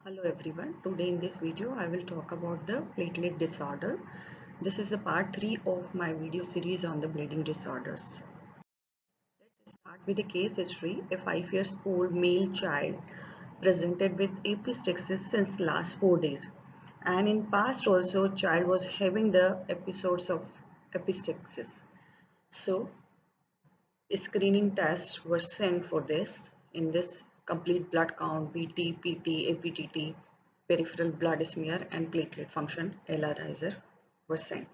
Hello everyone. Today in this video I will talk about the platelet disorder. This is the part 3 of my video series on the bleeding disorders. Let's start with the case history. A 5 years old male child presented with epistaxis since last 4 days, and in past also child was having the episodes of epistaxis. So screening tests were sent for this. In this, complete blood count, BT, PT, APTT, peripheral blood smear, and platelet function ELISA were sent.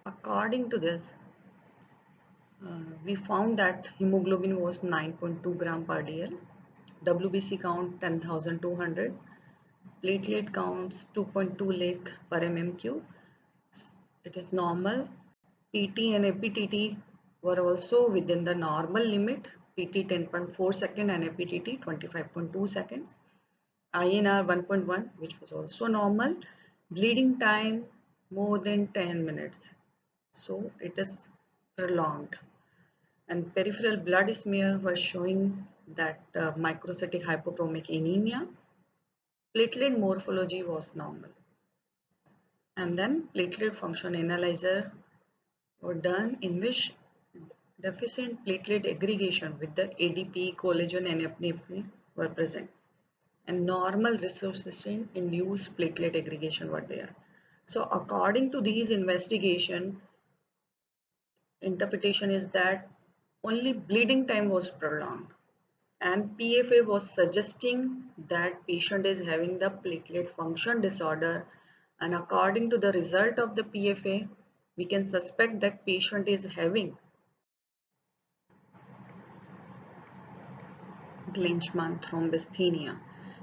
According to this, we found that hemoglobin was 9.2 gram per dl, WBC count 10,200, platelet counts 2.2 lakh per mm cube. It is normal. PT and APTT were also within the normal limit. PT 10.4 second and APTT 25.2 seconds. INR 1.1, which was also normal. Bleeding time more than 10 minutes. So it is prolonged. And peripheral blood smear was showing that microcytic hypochromic anemia. Platelet morphology was normal. And then platelet function analyzer were done in which deficient platelet aggregation with the ADP, collagen and epinephrine were present, and normal resuscitation induced platelet aggregation were there. So according to these investigation, interpretation is that only bleeding time was prolonged, and PFA was suggesting that patient is having the platelet function disorder, and according to the result of the PFA, we can suspect that patient is having Glenchmann thrombasthenia,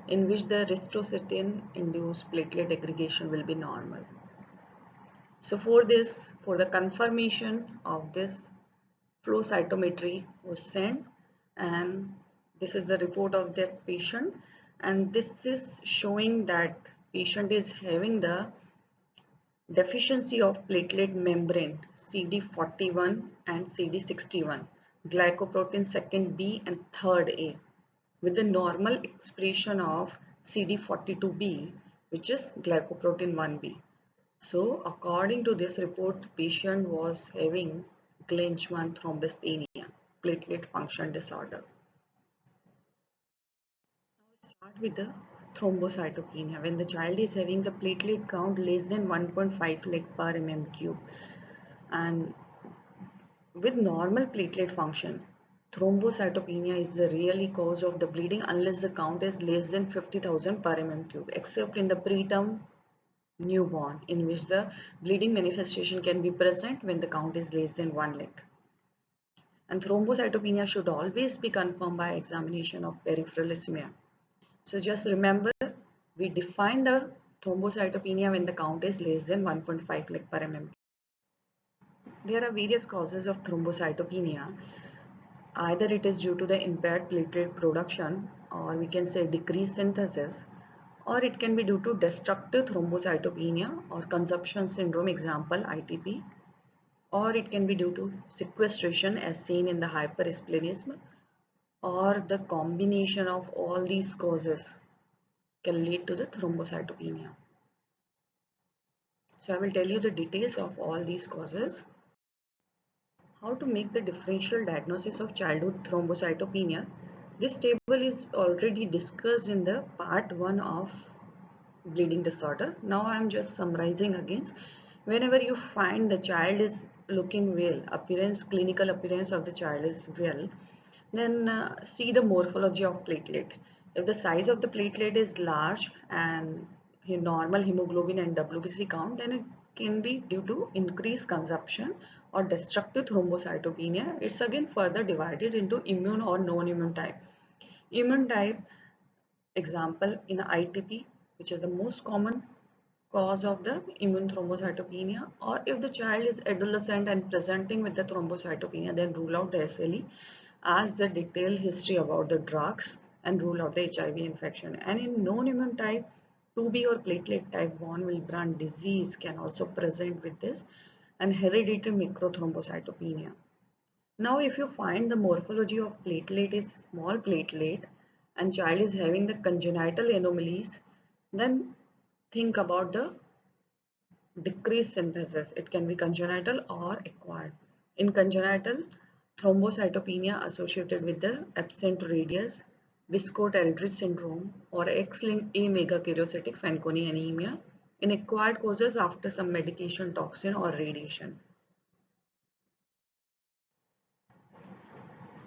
in which the ristocetin-induced platelet aggregation will be normal. So for this, for the confirmation of this, flow cytometry was sent, and this is the report of that patient, and this is showing that patient is having the deficiency of platelet membrane CD41 and CD61, glycoprotein second B and third A, with the normal expression of CD42B, which is glycoprotein 1B. So according to this report, patient was having Glenchmann thrombasthenia, platelet function disorder. Now start with the thrombocytopenia. When the child is having the platelet count less than 1.5 lakh per mm cube, and with normal platelet function, thrombocytopenia is the really cause of the bleeding unless the count is less than 50,000 per mm cube, except in the preterm newborn, in which the bleeding manifestation can be present when the count is less than 1 lakh. And thrombocytopenia should always be confirmed by examination of peripheral smear. So just remember, we define the thrombocytopenia when the count is less than 1.5 lakh per mm. There are various causes of thrombocytopenia. Either it is due to the impaired platelet production, or we can say decreased synthesis, or it can be due to destructive thrombocytopenia or consumption syndrome, example ITP, or it can be due to sequestration as seen in the hypersplenism, or the combination of all these causes can lead to the thrombocytopenia. So I will tell you the details of all these causes. How to make the differential diagnosis of childhood thrombocytopenia. This table is already discussed in the part 1 of bleeding disorder. Now I am just summarizing again. Whenever you find the child is looking well, clinical appearance of the child is well, then see the morphology of platelet. If the size of the platelet is large and normal hemoglobin and WBC count, then it can be due to increased consumption or destructive thrombocytopenia. It's again further divided into immune or non-immune type. Immune type, example in ITP, which is the most common cause of the immune thrombocytopenia, or if the child is adolescent and presenting with the thrombocytopenia, then rule out the SLE, ask the detailed history about the drugs, and rule out the HIV infection. And in non-immune type, 2B or platelet type von Willebrand disease can also present with this, and hereditary microthrombocytopenia. Now if you find the morphology of platelet is small platelet, and child is having the congenital anomalies, then think about the decreased synthesis. It can be congenital or acquired. In congenital, thrombocytopenia associated with the absent radius, Viscodt-Eldridge syndrome, or X-linked A megakaryocytic Fanconi anemia. In acquired causes after some medication, toxin, or radiation.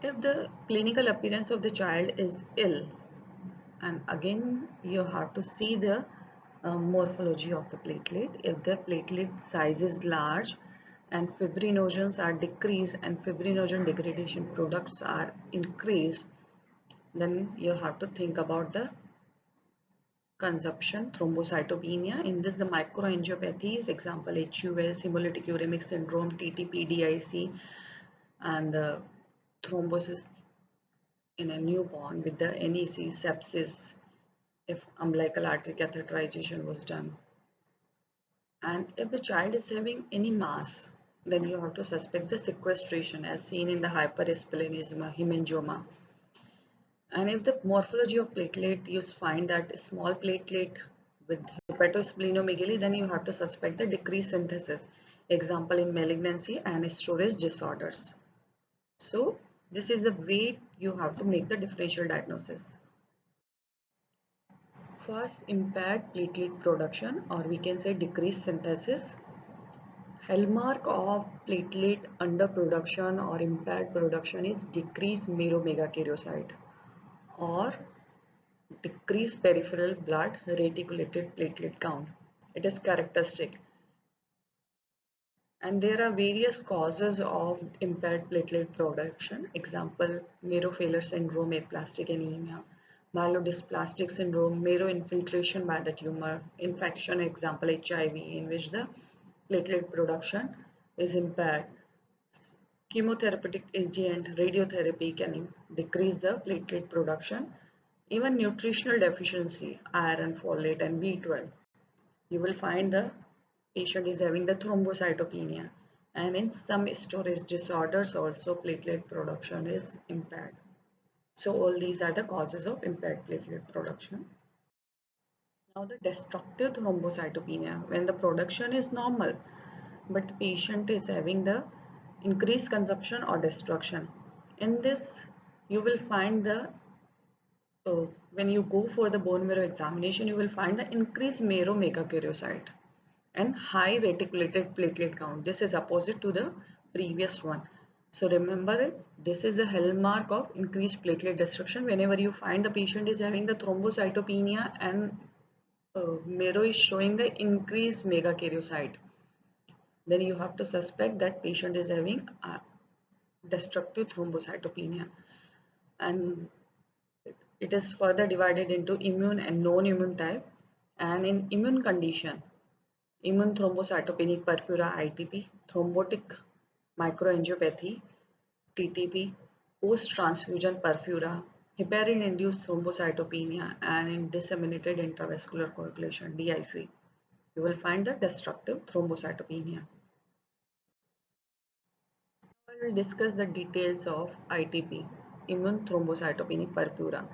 If the clinical appearance of the child is ill, and again you have to see the morphology of the platelet. If the platelet size is large and fibrinogens are decreased and fibrinogen degradation products are increased, then you have to think about the consumption thrombocytopenia. In this, the microangiopathies, example HUS, hemolytic uremic syndrome, TTP, DIC, and the thrombosis in a newborn with the NEC, sepsis, if umbilical artery catheterization was done. And if the child is having any mass, then you have to suspect the sequestration as seen in the hyperesplenism, hemangioma. And if the morphology of platelet, you find that small platelet with hepatosplenomegaly, then you have to suspect the decreased synthesis. Example in malignancy and storage disorders. So this is the way you have to make the differential diagnosis. First, impaired platelet production, or we can say decreased synthesis. Hallmark of platelet underproduction or impaired production is decreased megakaryocyte or decreased peripheral blood reticulated platelet count. It is characteristic. And there are various causes of impaired platelet production. Example, marrow failure syndrome, aplastic anemia, myelodysplastic syndrome, marrow infiltration by the tumor, infection, example HIV, in which the platelet production is impaired. Chemotherapeutic agent, radiotherapy can decrease the platelet production. Even nutritional deficiency, iron, folate, and B12. You will find the patient is having the thrombocytopenia, and in some storage disorders also platelet production is impaired. So all these are the causes of impaired platelet production. Now the destructive thrombocytopenia, when the production is normal but the patient is having the increased consumption or destruction. In this you will find the when you go for the bone marrow examination, you will find the increased marrow megakaryocyte and high reticulated platelet count. This is opposite to the previous one. So remember it, this is the hallmark of increased platelet destruction. Whenever you find the patient is having the thrombocytopenia and marrow is showing the increased megakaryocyte, then you have to suspect that patient is having destructive thrombocytopenia. And it is further divided into immune and non-immune type. And in immune condition, immune thrombocytopenic purpura ITP, thrombotic microangiopathy TTP, post-transfusion purpura, heparin-induced thrombocytopenia, and in disseminated intravascular coagulation DIC, you will find the destructive thrombocytopenia. We will discuss the details of ITP, immune thrombocytopenic purpura.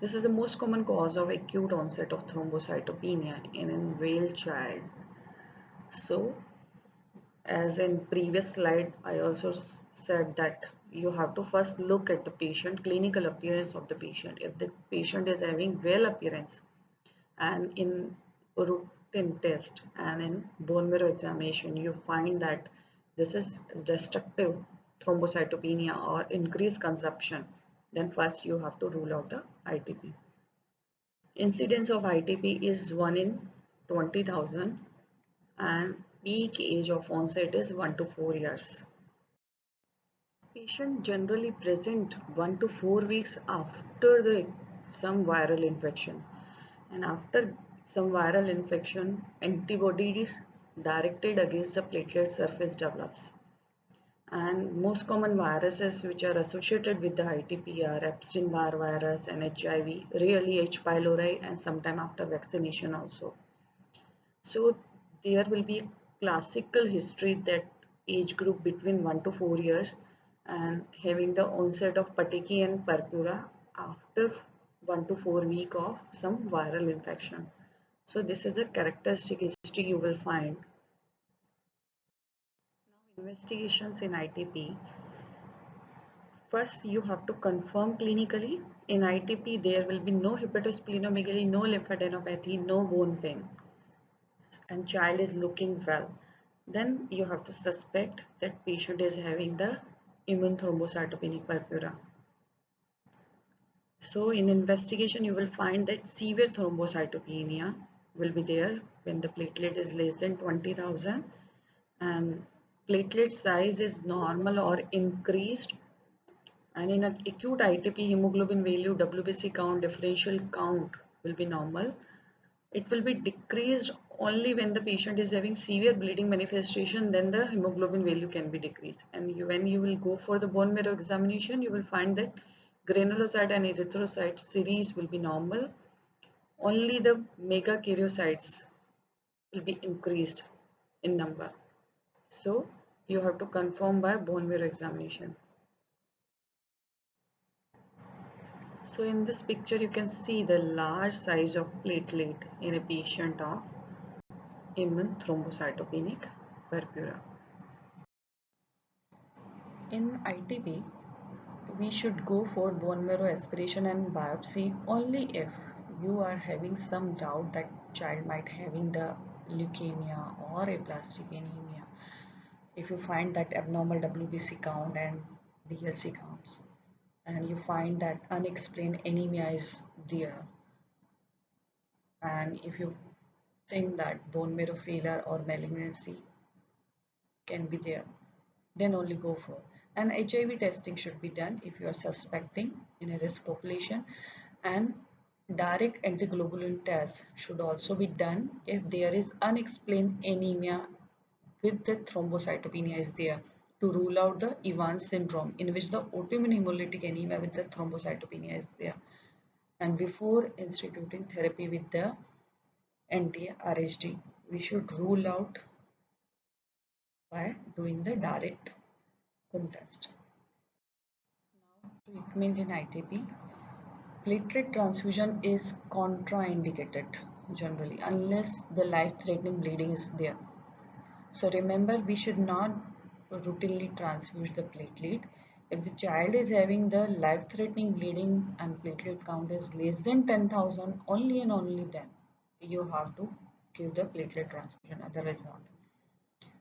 This is the most common cause of acute onset of thrombocytopenia in a male child. So, as in previous slide, I also said that you have to first look at the patient, clinical appearance of the patient. If the patient is having well appearance and in routine test and in bone marrow examination, you find that this is destructive thrombocytopenia or increased consumption, then first you have to rule out the ITP. Incidence of ITP is 1 in 20,000 and peak age of onset is 1 to 4 years. Patient generally present 1 to 4 weeks after some viral infection, and after some viral infection, antibodies directed against the platelet surface develops. And most common viruses which are associated with the ITP are Epstein-Barr virus and HIV, rarely H. pylori, and sometime after vaccination also. So there will be classical history that age group between 1 to 4 years and having the onset of petechiae and purpura after 1 to 4 week of some viral infection. So this is a characteristic history you will find. Now investigations in ITP. First, you have to confirm clinically. In ITP, there will be no hepatosplenomegaly, no lymphadenopathy, no bone pain, and child is looking well. Then you have to suspect that patient is having the immune thrombocytopenic purpura. So in investigation, you will find that severe thrombocytopenia will be there when the platelet is less than 20,000 and platelet size is normal or increased. And in an acute ITP, hemoglobin value, WBC count, differential count will be normal. It will be decreased only when the patient is having severe bleeding manifestation, then the hemoglobin value can be decreased. And when you will go for the bone marrow examination, you will find that granulocyte and erythrocyte series will be normal. Only the megakaryocytes will be increased in number. So you have to confirm by bone marrow examination. So in this picture you can see the large size of platelet in a patient of immune thrombocytopenic purpura. In ITP, we should go for bone marrow aspiration and biopsy only if you are having some doubt that child might having the leukemia or aplastic anemia. If you find that abnormal WBC count and DLC counts, and you find that unexplained anemia is there, and if you think that bone marrow failure or malignancy can be there, then only go for. And HIV testing should be done if you are suspecting in a risk population, and direct antiglobulin test should also be done if there is unexplained anemia with the thrombocytopenia is there, to rule out the Evans syndrome in which the autoimmune hemolytic anemia with the thrombocytopenia is there. And before instituting therapy with the anti-RHD, we should rule out by doing the direct test. Now, treatment in ITP. Platelet transfusion is contraindicated generally unless the life-threatening bleeding is there. So remember, we should not routinely transfuse the platelet. If the child is having the life-threatening bleeding and platelet count is less than 10,000, only and only then you have to give the platelet transfusion, otherwise not.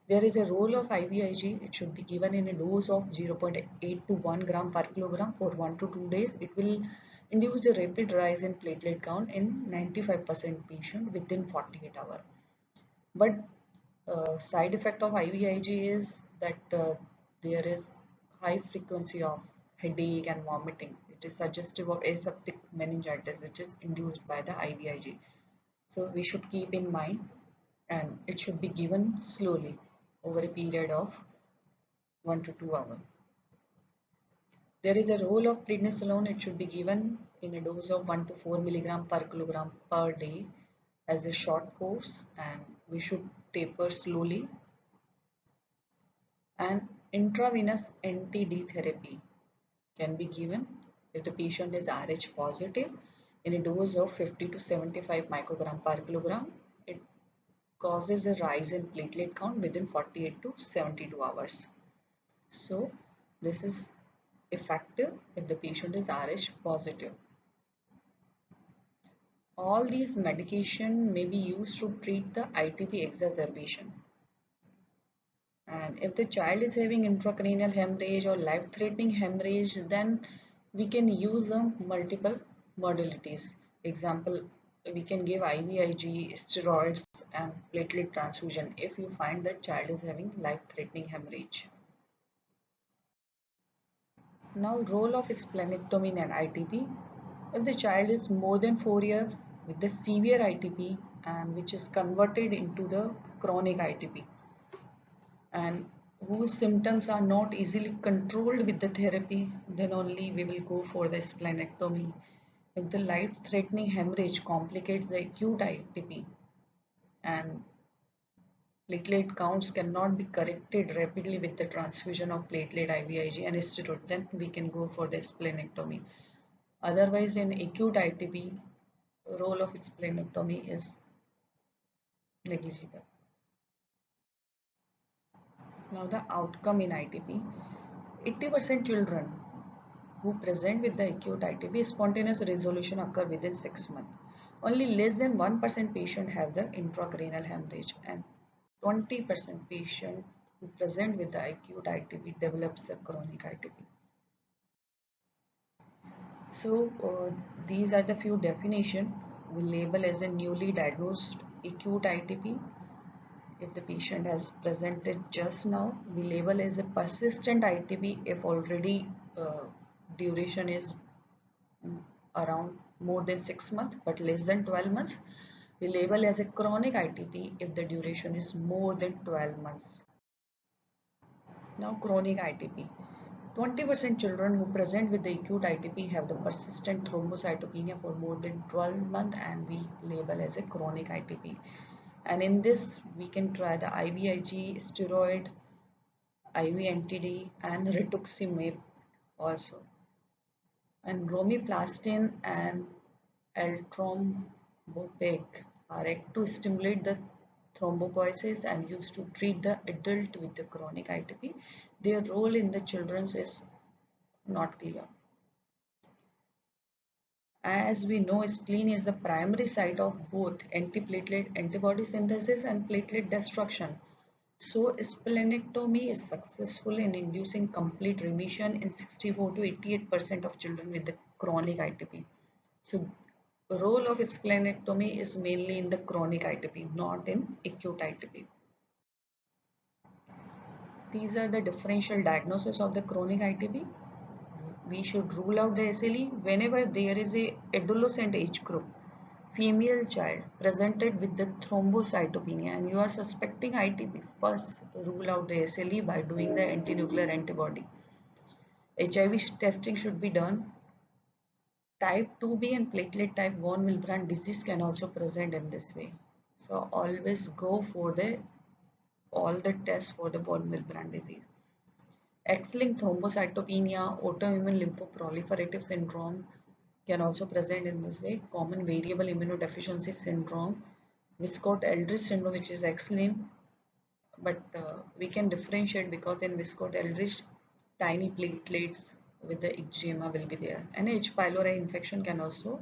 There is a role of IVIG. It should be given in a dose of 0.8 to 1 gram per kilogram for 1 to 2 days. It will induce a rapid rise in platelet count in 95% patient within 48 hours. But side effect of IVIG is that there is high frequency of headache and vomiting. It is suggestive of aseptic meningitis, which is induced by the IVIG. So we should keep in mind, and it should be given slowly over a period of 1 to 2 hours. There is a role of prednisolone. It should be given in a dose of 1 to 4 milligram per kilogram per day as a short course, and we should taper slowly. And intravenous anti-D therapy can be given if the patient is Rh positive in a dose of 50 to 75 microgram per kilogram. It causes a rise in platelet count within 48 to 72 hours. So this is effective if the patient is Rh positive. All these medication may be used to treat the ITP exacerbation. And if the child is having intracranial hemorrhage or life-threatening hemorrhage, then we can use the multiple modalities. Example, we can give IVIG, steroids, and platelet transfusion if you find that child is having life-threatening hemorrhage. Now, role of splenectomy in ITP. If the child is more than 4 years with the severe ITP and which is converted into the chronic ITP, and whose symptoms are not easily controlled with the therapy, then only we will go for the splenectomy. If the life-threatening hemorrhage complicates the acute ITP and platelet counts cannot be corrected rapidly with the transfusion of platelet, IVIG and steroid, then we can go for the splenectomy. Otherwise, in acute ITP, role of splenectomy is negligible. Now the outcome in ITP, 80% children who present with the acute ITP, spontaneous resolution occur within 6 months. Only less than 1% patient have the intracranial hemorrhage, and 20% patient who present with the acute ITP develops the chronic ITP. So these are the few definition. We label as a newly diagnosed acute ITP. If the patient has presented just now, we label as a persistent ITP if already duration is around more than 6 months but less than 12 months. We label as a chronic ITP if the duration is more than 12 months. Now chronic ITP. 20% children who present with the acute ITP have the persistent thrombocytopenia for more than 12 months and we label as a chronic ITP. And in this we can try the IVIG, steroid, IV NTD and rituximab also. And romiplastin and eltrombopag are act to stimulate the thrombopoiesis and used to treat the adult with the chronic ITP. Their role in the children's is not clear. As we know, spleen is the primary site of both antiplatelet antibody synthesis and platelet destruction. So splenectomy is successful in inducing complete remission in 64 to 88% of children with the chronic ITP. So the role of splenectomy is mainly in the chronic ITP, not in acute ITP. These are the differential diagnosis of the chronic ITP. We should rule out the SLE whenever there is a adolescent age group, female child presented with the thrombocytopenia and you are suspecting ITP. First, rule out the SLE by doing the antinuclear antibody. HIV testing should be done. Type 2B and platelet type von Willebrand disease can also present in this way. So always go for the all the tests for the von Willebrand disease. X-linked thrombocytopenia, autoimmune lymphoproliferative syndrome can also present in this way. Common variable immunodeficiency syndrome, Wiskott-Eldridge syndrome, which is X-linked, but we can differentiate because in Wiskott-Eldridge, tiny platelets with the eczema will be there, and H. pylori infection can also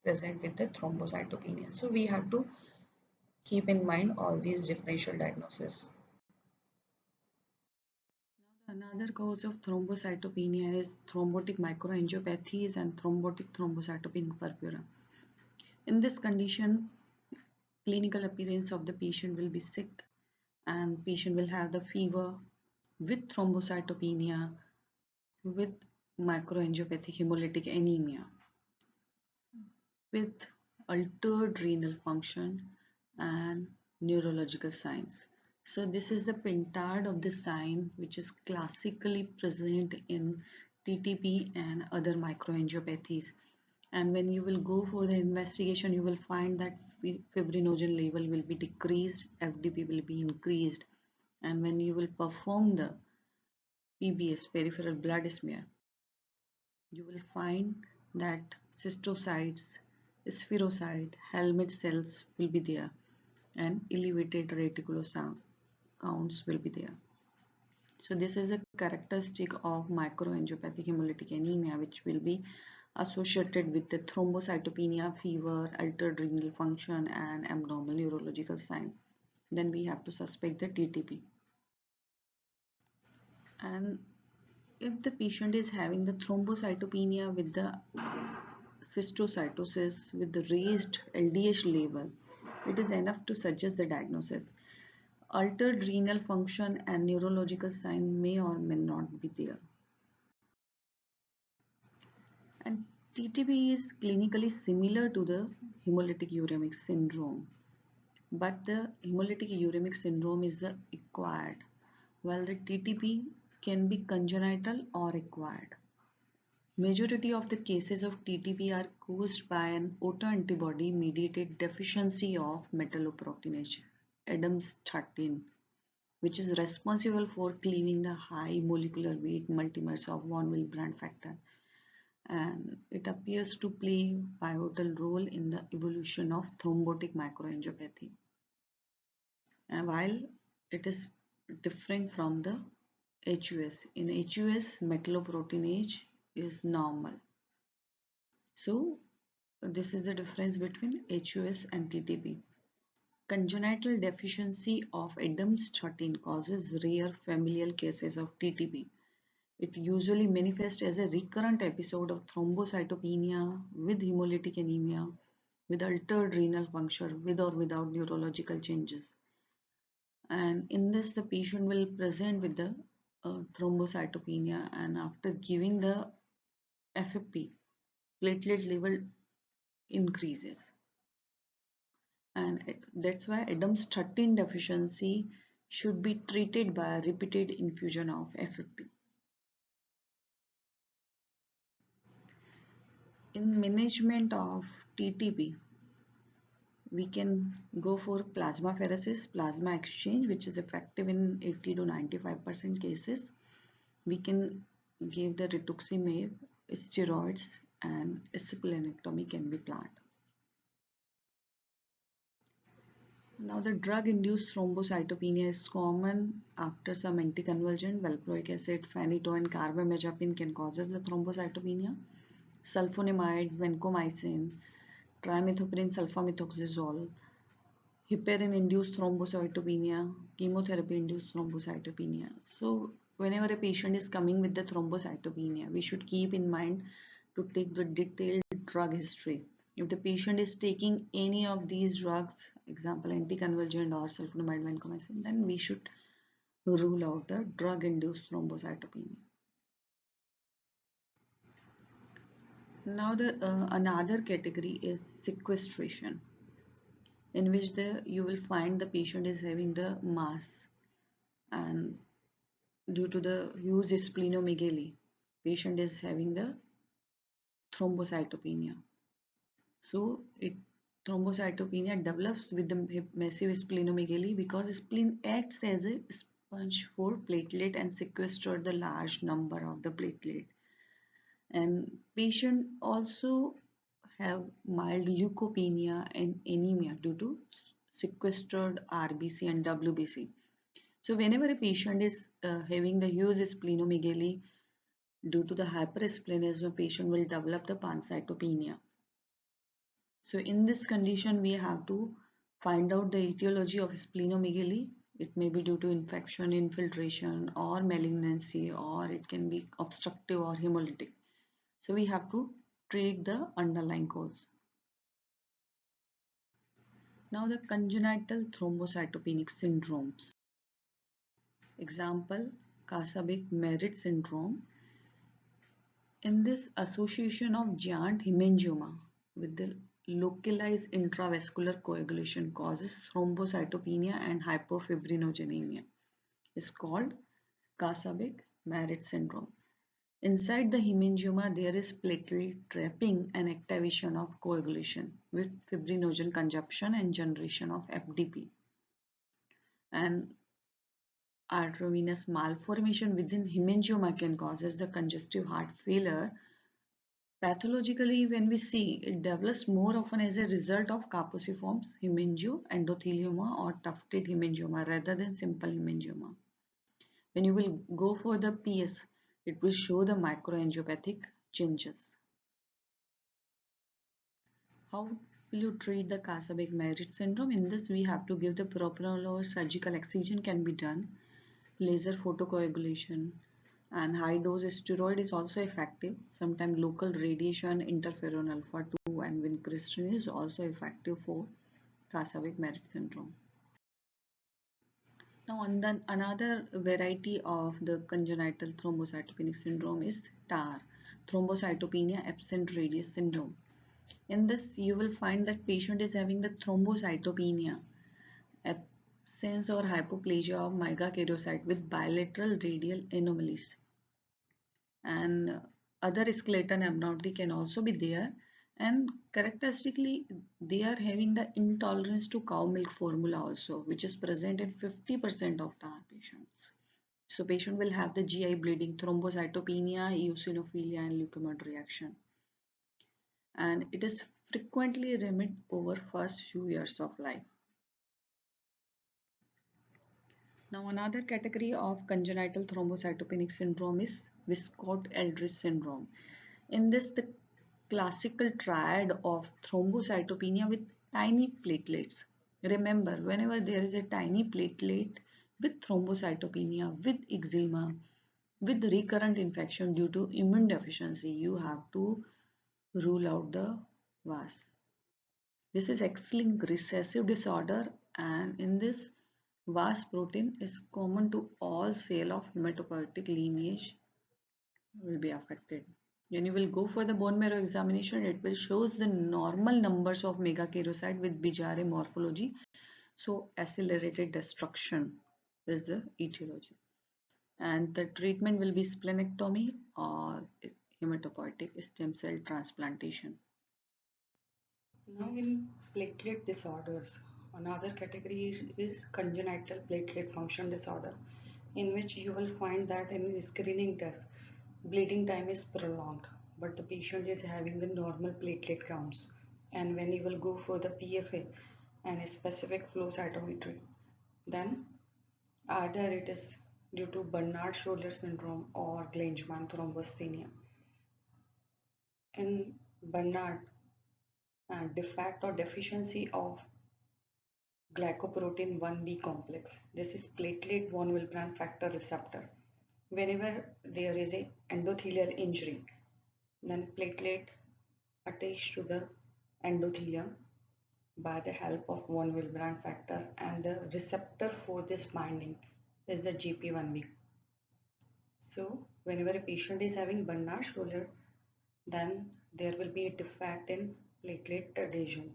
present with the thrombocytopenia. So we have to keep in mind all these differential diagnoses. Another cause of thrombocytopenia is thrombotic microangiopathies and thrombotic thrombocytopenic purpura. In this condition, clinical appearance of the patient will be sick and patient will have the fever with thrombocytopenia with microangiopathic hemolytic anemia with altered renal function and neurological signs. So this is the pentad of the sign which is classically present in TTP and other microangiopathies. And when you will go for the investigation, you will find that fibrinogen level will be decreased, FDP will be increased. And when you will perform the PBS, peripheral blood smear, you will find that cystocytes, spherocyte, helmet cells will be there and elevated reticulocyte counts will be there. So this is a characteristic of microangiopathic hemolytic anemia which will be associated with the thrombocytopenia, fever, altered renal function and abnormal neurological sign. Then we have to suspect the TTP. And if the patient is having the thrombocytopenia with the cystocytosis with the raised LDH level, it is enough to suggest the diagnosis. Altered renal function and neurological sign may or may not be there. And TTP is clinically similar to the hemolytic uremic syndrome, but the hemolytic uremic syndrome is the acquired, while the TTP can be congenital or acquired. Majority of the cases of TTP are caused by an autoantibody mediated deficiency of metalloproteinase Adams 13, which is responsible for cleaving the high molecular weight multimers of von Willebrand factor. and it appears to play pivotal role in the evolution of thrombotic microangiopathy. And while it is different from the HUS, in HUS metalloproteinase is normal. So this is the difference between HUS and TTP. Congenital deficiency of ADAMTS13 causes rare familial cases of TTP. It usually manifests as a recurrent episode of thrombocytopenia with hemolytic anemia, with altered renal function, with or without neurological changes. And in this, the patient will present with the thrombocytopenia, and after giving the FFP, platelet level increases. And that's why ADAMTS13 deficiency should be treated by a repeated infusion of FFP. In management of TTP, we can go for plasmapheresis, plasma exchange, which is effective in 80 to 95% cases. We can give the rituximab, steroids, and splenectomy can be planned. Now, the drug-induced thrombocytopenia is common after some anticonvulsant, valproic acid, phenytoin, and carbamazepine can cause the thrombocytopenia. Sulfonamide, vancomycin, trimethoprim, sulfamethoxazole, heparin-induced thrombocytopenia, chemotherapy-induced thrombocytopenia. So, whenever a patient is coming with the thrombocytopenia, we should keep in mind to take the detailed drug history. If the patient is taking any of these drugs, example anticonvulsant or sulfonamide, vancomycin, then we should rule out the drug-induced thrombocytopenia. Now the another category is sequestration, in which you will find the patient is having the mass, and due to the huge splenomegaly, patient is having the thrombocytopenia. So thrombocytopenia develops with the massive splenomegaly because spleen acts as a sponge for platelet and sequesters the large number of the platelet. And patient also have mild leukopenia and anemia due to sequestered RBC and WBC. So whenever a patient is having the huge splenomegaly, due to the hypersplenism, patient will develop the pancytopenia. So in this condition, we have to find out the etiology of splenomegaly. It may be due to infection, infiltration, or malignancy, or it can be obstructive or hemolytic. So we have to treat the underlying cause. Now the congenital thrombocytopenic syndromes. Example, Kasabic-Merritt syndrome. In this, association of giant hemangioma with the localized intravascular coagulation causes thrombocytopenia and hypofibrinogenemia. It's called Kasabic-Merritt syndrome. Inside the hemangioma, there is platelet trapping and activation of coagulation with fibrinogen consumption and generation of FDP. And arteriovenous malformation within hemangioma can cause the congestive heart failure. Pathologically, when we see, it develops more often as a result of Kaposiform hemangioendothelioma or tufted hemangioma rather than simple hemangioma. When you will go for the PS, it will show the microangiopathic changes. How will you treat the Kasabic-Merritt syndrome? In this, we have to give the propranolol or surgical excision can be done. Laser photocoagulation and high dose steroid is also effective. Sometimes local radiation, interferon alpha 2 and vincristine is also effective for Kasabic-Merritt syndrome. Now another variety of the congenital thrombocytopenic syndrome is TAR, thrombocytopenia absent radius syndrome. In this, you will find that patient is having the thrombocytopenia, absence or hypoplasia of megakaryocyte with bilateral radial anomalies. And other skeletal abnormality can also be there. And characteristically, they are having the intolerance to cow milk formula also, which is present in 50% of TAR patients. So patient will have the GI bleeding, thrombocytopenia, eosinophilia, and leukemia reaction. And it is frequently remit over first few years of life. Now another category of congenital thrombocytopenic syndrome is Wiskott-Eldridge syndrome. In this, the classical triad of thrombocytopenia with tiny platelets. Remember, whenever there is a tiny platelet with thrombocytopenia, with eczema, with recurrent infection due to immune deficiency, you have to rule out the VAS. This is X-linked recessive disorder, and in this VAS protein is common to all cell of hematopoietic lineage will be affected. When you will go for the bone marrow examination, it will shows the normal numbers of megakaryocyte with bizarre morphology. So accelerated destruction is the etiology. And the treatment will be splenectomy or hematopoietic stem cell transplantation. Now in platelet disorders, another category is congenital platelet function disorder, in which you will find that in screening test, bleeding time is prolonged, but the patient is having the normal platelet counts. And when you will go for the PFA and a specific flow cytometry, then either it is due to Bernard-Schroeder syndrome or Glangerman thrombocythemia. In Bernard, defect or deficiency of glycoprotein 1b complex. This is platelet von Willebrand factor receptor. Whenever there is a endothelial injury, then platelet attached to the endothelium by the help of von Willebrand factor, and the receptor for this binding is the GP1b. So whenever a patient is having Bernard-Schroeder, then there will be a defect in platelet adhesion.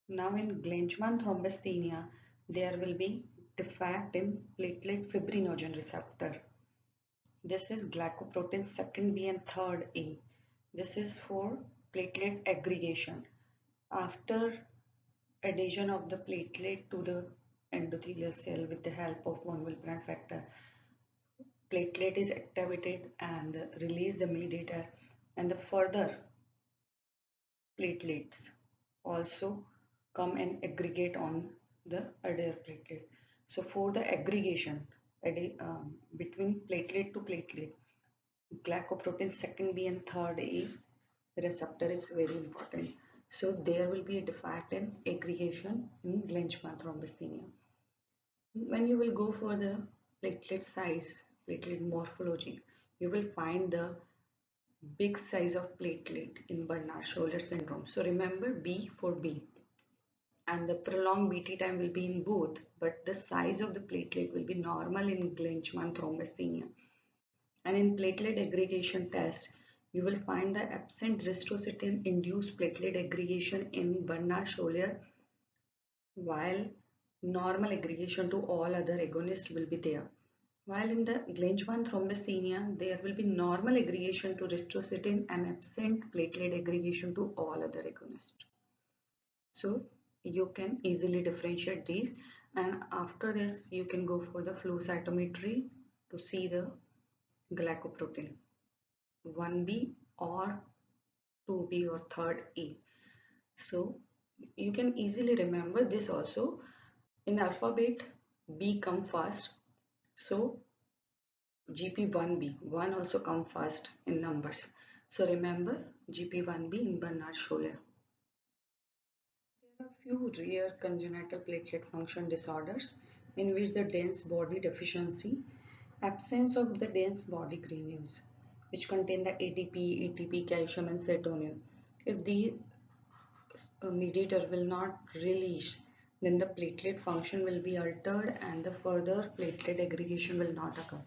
Now in Glangerman thrombocythemia, there will be defect in platelet fibrinogen receptor. This is glycoprotein 2b and 3a. This is for platelet aggregation. After adhesion of the platelet to the endothelial cell with the help of von Willebrand factor, platelet is activated and release the mediator, and the further platelets also come and aggregate on the adhere platelet. So for the aggregation between platelet to platelet, glycoprotein 2b and 3a receptor is very important. So there will be a defect in aggregation in Glangerman thrombocythemia. When you will go for the platelet size, platelet morphology, you will find the big size of platelet in Bernard-Schroeder syndrome. So remember B for B, and the prolonged BT time will be in both, but the size of the platelet will be normal in Glangerman thrombocythemia. And in platelet aggregation test, you will find the absent risdosyltin induced platelet aggregation in Bernard-Schroeder, while normal aggregation to all other agonists will be there. While in the Glangerman thrombocythemia, there will be normal aggregation to risdosyltin and absent platelet aggregation to all other agonists. So you can easily differentiate these, and after this you can go for the flow cytometry to see the glycoprotein 1b or 2b or 3a. So you can easily remember this also. In alphabet, B come first, so GP1b, 1 also come first in numbers. So remember GP1b in Bernard-Schroeder. There are few rare congenital platelet function disorders in which the dense body deficiency, absence of the dense body granules, which contain the ATP, calcium and serotonin. If the mediator will not release, then the platelet function will be altered and the further platelet aggregation will not occur.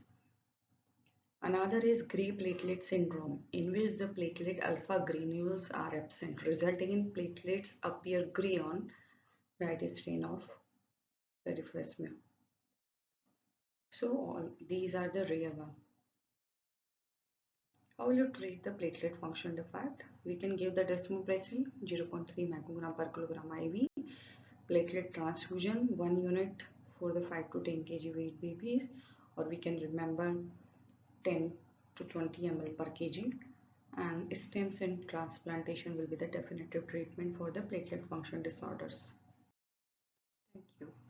Another is gray platelet syndrome, in which the platelet alpha granules are absent, resulting in platelets appear gray on right strain of peripherismia. So all these are the rare ones. How will you treat the platelet function defect? We can give the desmopressin 0.3 microgram per kilogram IV, platelet transfusion 1 unit for the 5 to 10 kg weight babies, or we can remember 10 to 20 ml per kg. And stem cell transplantation will be the definitive treatment for the platelet function disorders. Thank you.